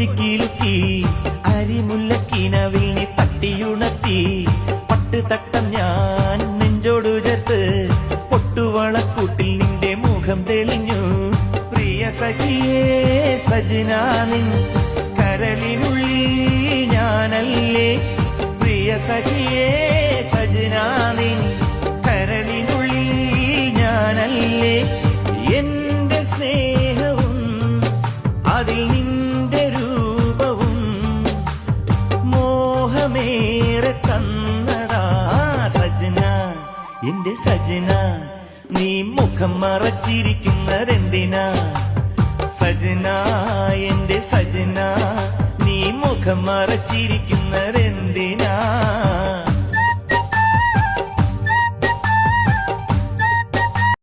കൊഞ്ചിക്കിലുക്കി അരിമുല്ലക്കിനവിൽ നീ തട്ടിയുണർത്തി പട്ടുതട്ടം ഞാൻ നെഞ്ചോടു ചേർത്ത് പൊട്ടുവളക്കൂട്ടിൽ നിന്റെ മുഖം തെളിഞ്ഞു പ്രിയ സഖിയേ സജനാനിൻ കരളിനുള്ളിൽ ഞാനല്ലേ പ്രിയ സഖിയേ സജനാനിൻ കരളിനുള്ളിൽ ഞാനല്ലേ എന്റെ സ്നേഹവും അതിൽ നിന്റെ രൂപവും മോഹമേറെ തന്നതാ സജന എന്റെ സജന നീ മുഖം മറച്ചിരിക്കുന്നതെന്തിനാ സജന എന്റെ സജന നീ മുഖം മറച്ചിരിക്കുന്നതെന്തിനാ